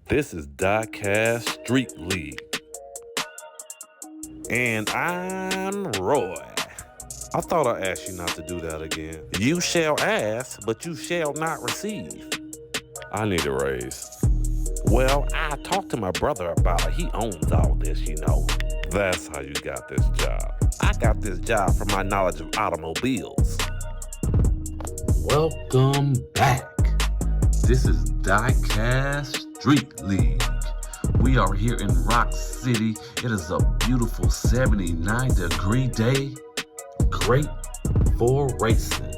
This is DieCast Street League. And I'm Roy. I thought I asked you not to do that again. You shall ask, but you shall not receive. I need a raise. Well, I talked to my brother about it. He owns all this, you know. That's how you got this job. I got this job from my knowledge of automobiles. Welcome back. This is DieCast Street League. We are here in Rock City. It is a beautiful 79-degree day. Great for racing.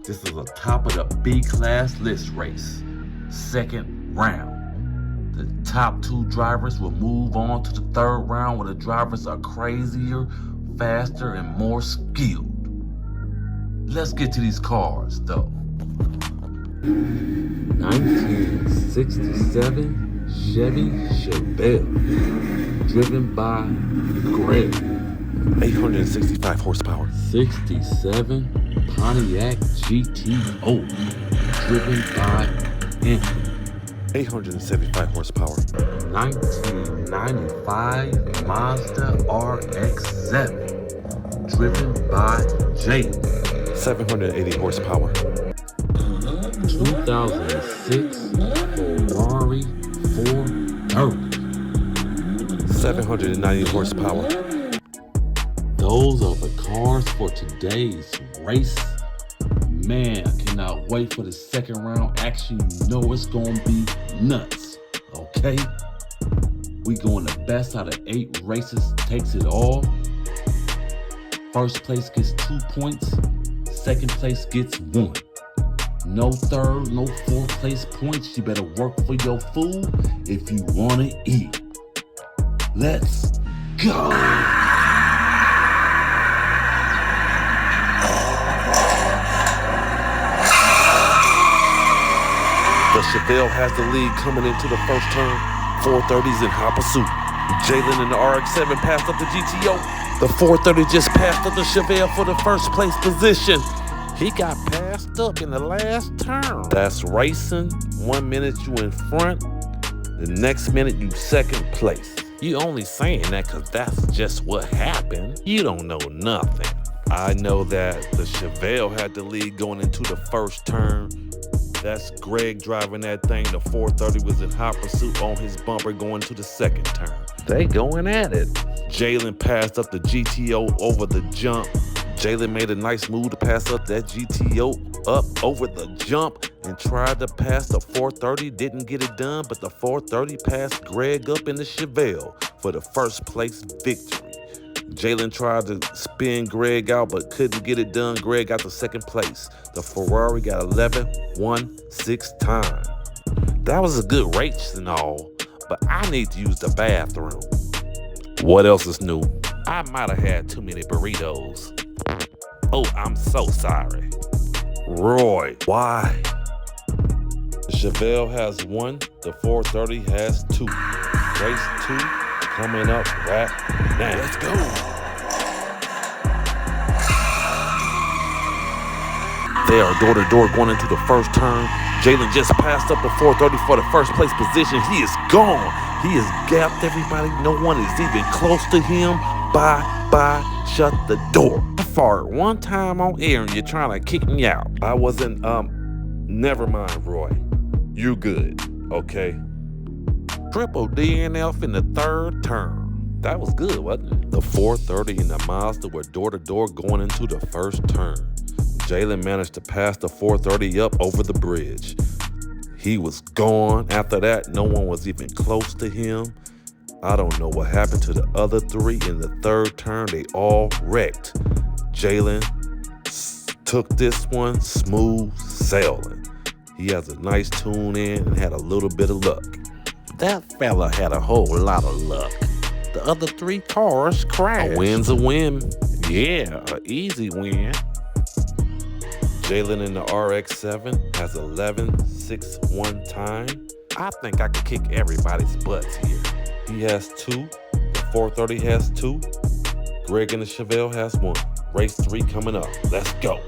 This is a top of the B-class list race. Second round. The top two drivers will move on to the third round where the drivers are crazier, faster, and more skilled. Let's get to these cars though. 1967 Chevy Chevelle, driven by Greg. 865 horsepower. 67 Pontiac GTO, driven by Anthony. 875 horsepower. 1995 Mazda RX-7, driven by Jalen. 780 horsepower. 2006 Ferrari 430. 790 horsepower. Those are the cars for today's race. Man, I cannot wait for the second round action. You know it's gonna be nuts, okay? We going the best out of 8 races, takes it all. First place gets 2 points. Second place gets 1. No third, no fourth place points. You better work for your food if you want to eat. Let's go. The Chevelle has the lead coming into the first turn. 430's in hot pursuit. Jalen and the RX-7 passed up the GTO. The 430 just passed up the Chevelle for the first place position. He got passed up in the last turn. That's racing. 1 minute you in front, the next minute you second place. You only saying that because that's just what happened. You don't know nothing. I know that the Chevelle had the lead going into the first turn. That's Greg driving that thing. The 430 was in hot pursuit on his bumper going to the second turn. They going at it. Jalen passed up the GTO over the jump. Jalen made a nice move to pass up that GTO up over the jump and tried to pass the 430. Didn't get it done, but the 430 passed Greg up in the Chevelle for the first place victory. Jalen tried to spin Greg out, but couldn't get it done. Greg got the second place. The Ferrari got 11-1-6 time. That was a good race and all, but I need to use the bathroom. What else is new? I might have had too many burritos. Oh, I'm so sorry. Roy, why? The Chevelle has 1, the 430 has 2. Race 2 coming up right now. Let's go. They are door to door going into the first turn. Jalen just passed up the 430 for the first place position. He is gone. He has gapped everybody. No one is even close to him. Bye, shut the door. I farted one time on air and you're trying to kick me out. I wasn't, never mind, Roy. You're good, okay? Triple DNF in the third turn. That was good, wasn't it? The 430 and the Mazda were door to door going into the first turn. Jalen managed to pass the 430 up over the bridge. He was gone. After that, no one was even close to him. I don't know what happened to the other 3 in the third turn. They all wrecked. Jalen took this one smooth sailing. He has a nice tune in and had a little bit of luck. That fella had a whole lot of luck. The other 3 cars crashed. A win's a win. Yeah, an easy win. Jalen in the RX-7 has 11-6-1 time. I think I could kick everybody's butts here. He has 2. The 430 has 2. Greg in the Chevelle has 1. Race 3 coming up. Let's go.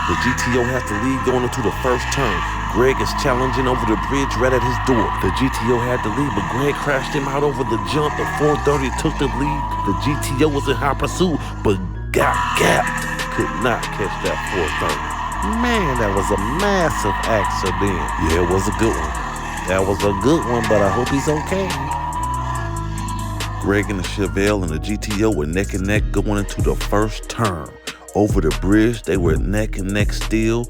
The GTO has the lead going into the first turn. Greg is challenging over the bridge right at his door. The GTO had the lead, but Greg crashed him out over the jump. The 430 took the lead. The GTO was in hot pursuit, but got gapped. Could not catch that 430. Man, that was a massive accident. Yeah, it was a good one. That was a good one, but I hope he's okay. Greg and the Chevelle and the GTO were neck and neck going into the first turn. Over the bridge, they were neck and neck still.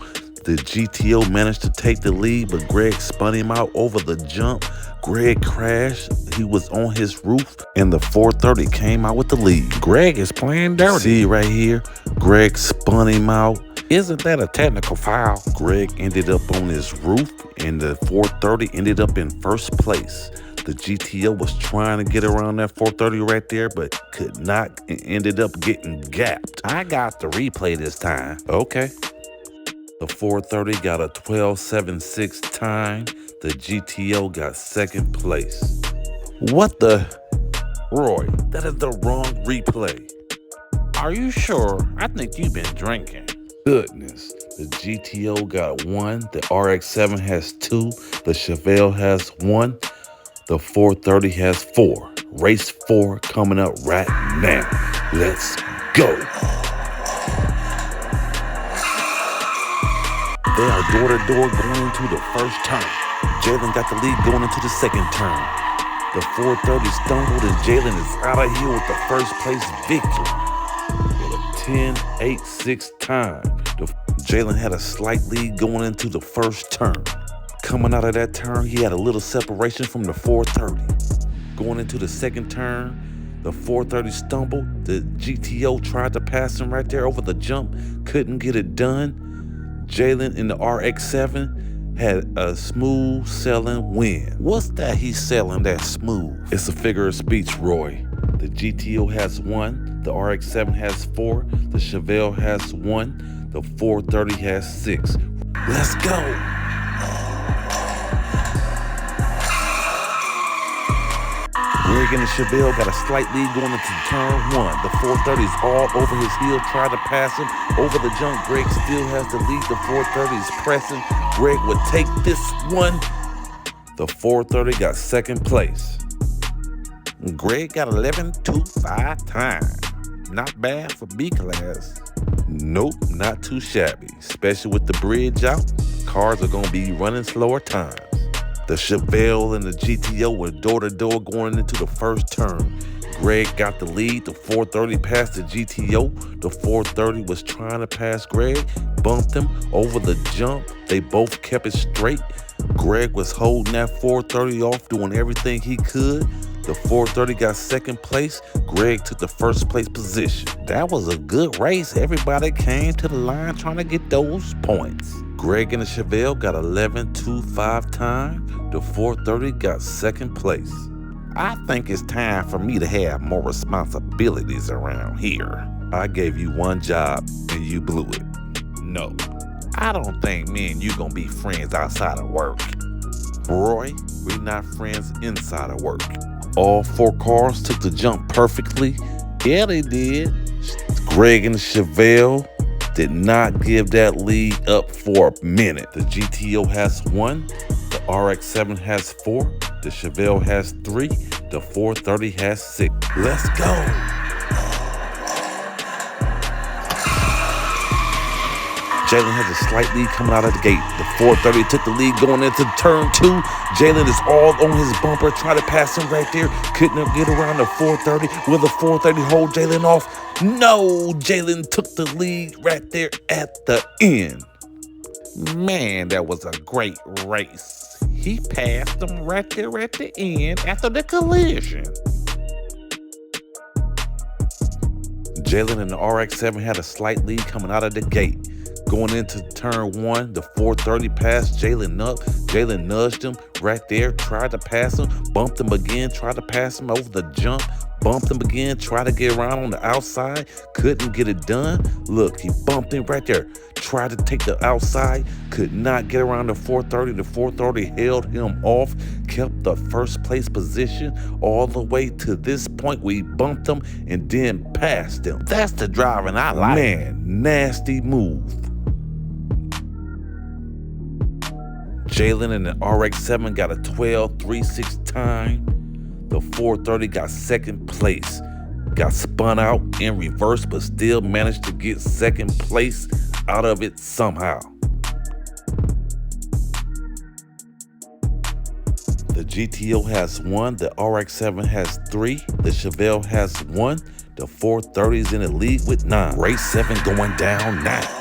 The GTO managed to take the lead, but Greg spun him out over the jump. Greg crashed. He was on his roof, and the 430 came out with the lead. Greg is playing dirty. See right here? Greg spun him out. Isn't that a technical foul? Greg ended up on his roof, and the 430 ended up in first place. The GTO was trying to get around that 430 right there, but could not, and ended up getting gapped. I got the replay this time. Okay. The 430 got a 12.76 time. The GTO got second place. What the? Roy, that is the wrong replay. Are you sure? I think you've been drinking. Goodness. The GTO got 1. The RX-7 has 2. The Chevelle has 1. The 430 has 4. Race 4 coming up right now. Let's go. They are door to door going into the first turn. Jalen got the lead going into the second turn. The 430 stumbled and Jalen is out of here with the first place victory with a 10.86 time. Jalen had a slight lead going into the first turn. Coming out of that turn, he had a little separation from the 430. Going into the second turn, the 430 stumbled. The GTO tried to pass him right there over the jump, couldn't get it done. Jalen in the RX-7 had a smooth sailing win. What's that he's selling that smooth? It's a figure of speech, Roy. The GTO has 1, the RX-7 has 4, the Chevelle has 1, the 430 has 6. Let's go. Greg and the Chevelle got a slight lead going into turn 1. The 430 is all over his heel, tried to pass him over the jump. Greg still has the lead. The 430 is pressing. Greg would take this one. The 430 got second place. Greg got 11.25 time. Not bad for B class. Nope, not too shabby. Especially with the bridge out, cars are gonna be running slower times. The Chevelle and the GTO were door-to-door going into the first turn. Greg got the lead. The 430 passed the GTO. The 430 was trying to pass Greg, bumped him over the jump. They both kept it straight. Greg was holding that 430 off, doing everything he could. The 430 got second place. Greg took the first place position. That was a good race. Everybody came to the line trying to get those points. Greg and the Chevelle got 11.25 time. The 430 got second place. I think it's time for me to have more responsibilities around here. I gave you one job and you blew it. No, I don't think me and you gonna be friends outside of work. Roy, we're not friends inside of work. All 4 cars took the jump perfectly. Yeah, they did. Greg and the Chevelle did not give that lead up for a minute. The GTO has 1, the RX-7 has 4, the Chevelle has 3, the 430 has 6. Let's go. Jalen has a slight lead coming out of the gate. The 430 took the lead going into turn 2. Jalen is all on his bumper, trying to pass him right there. Couldn't get around the 430. Will the 430 hold Jalen off? No, Jalen took the lead right there at the end. Man, that was a great race. He passed him right there at the end after the collision. Jalen and the RX-7 had a slight lead coming out of the gate. Going into turn 1, the 430 passed Jalen up. Jalen nudged him right there, tried to pass him, bumped him again, tried to pass him over the jump, bumped him again, tried to get around on the outside, couldn't get it done. Look, he bumped him right there, tried to take the outside, could not get around the 430. The 430 held him off, kept the first place position all the way to this point where he bumped him and then passed him. That's the driving I like. Man, nasty move. Jalen in the RX-7 got a 12.36 time. The 430 got second place. Got spun out in reverse, but still managed to get second place out of it somehow. The GTO has 1, the RX-7 has 3, the Chevelle has 1, the 430 is in the lead with 9. Race 7 going down now.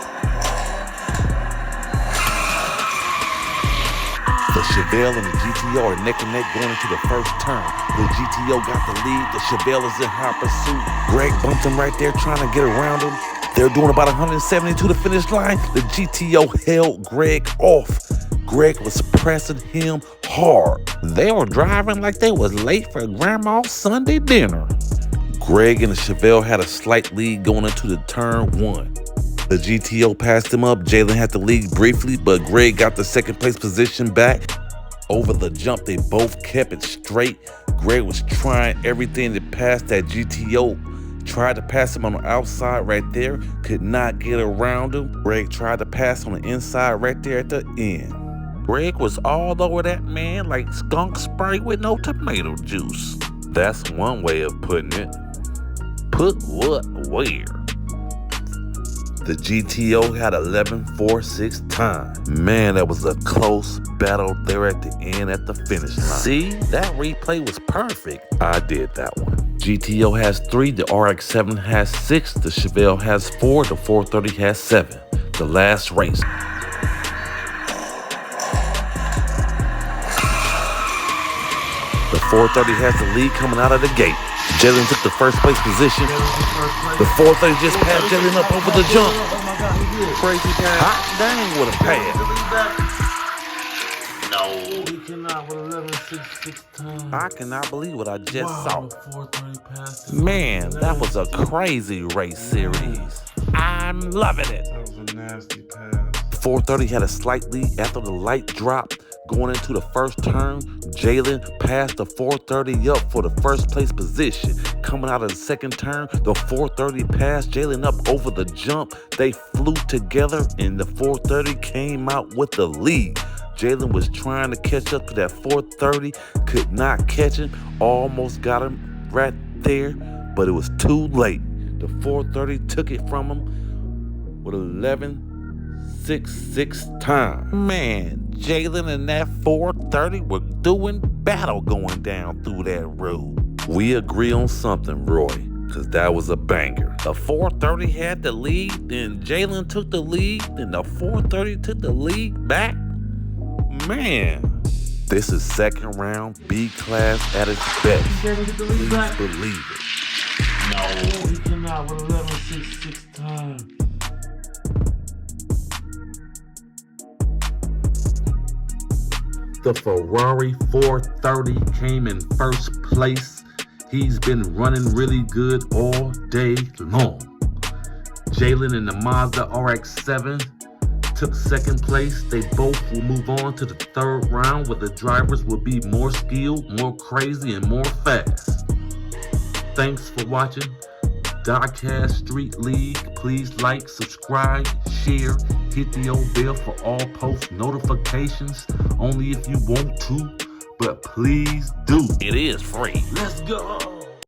The Chevelle and the GTO are neck and neck going into the first turn. The GTO got the lead, the Chevelle is in hot pursuit. Greg bumped him right there trying to get around him. They're doing about 170 to the finish line. The GTO held Greg off. Greg was pressing him hard. They were driving like they was late for Grandma's Sunday dinner. Greg and the Chevelle had a slight lead going into the turn 1. The GTO passed him up. Jalen had the lead briefly, but Greg got the second place position back. Over the jump, they both kept it straight. Greg was trying everything to pass that GTO. Tried to pass him on the outside right there. Could not get around him. Greg tried to pass on the inside right there at the end. Greg was all over that man like skunk spray with no tomato juice. That's one way of putting it. Put what where? The GTO had 11.46 time. Man, that was a close battle there at the end at the finish line. See, that replay was perfect. I did that one. GTO has 3, the RX-7 has 6, the Chevelle has 4, the 430 has 7. The last race. The 430 has the lead coming out of the gate. Jalen took the first place position. The 430 just passed Jalen up over the jump. Crazy pass. Hot dang, what a pass. No, he cannot with 11.66 time. I cannot believe what I just saw. The 430 passed it. Man, that was a crazy race series. I'm loving it. That was a nasty pass. 430 had a slight lead after the light drop. Going into the first turn, Jalen passed the 430 up for the first place position. Coming out of the second turn, the 430 passed Jalen up over the jump. They flew together and the 430 came out with the lead. Jalen was trying to catch up to that 430, could not catch him, almost got him right there, but it was too late. The 430 took it from him with 11.66 time. Man, Jalen and that 430 were doing battle going down through that road. We agree on something, Roy, because that was a banger. The 430 had the lead, then Jalen took the lead, then the 430 took the lead back. Man, this is second round B class at its best. Please believe it. No, he cannot with 11.66 time. The Ferrari 430 came in first place. He's been running really good all day long. Jalen and the Mazda RX-7 took second place. They both will move on to the third round where the drivers will be more skilled, more crazy, and more fast. Thanks for watching DieCast Street League. Please like, subscribe, share, hit the old bell for all post notifications. Only if you want to, but please do. It is free. Let's go.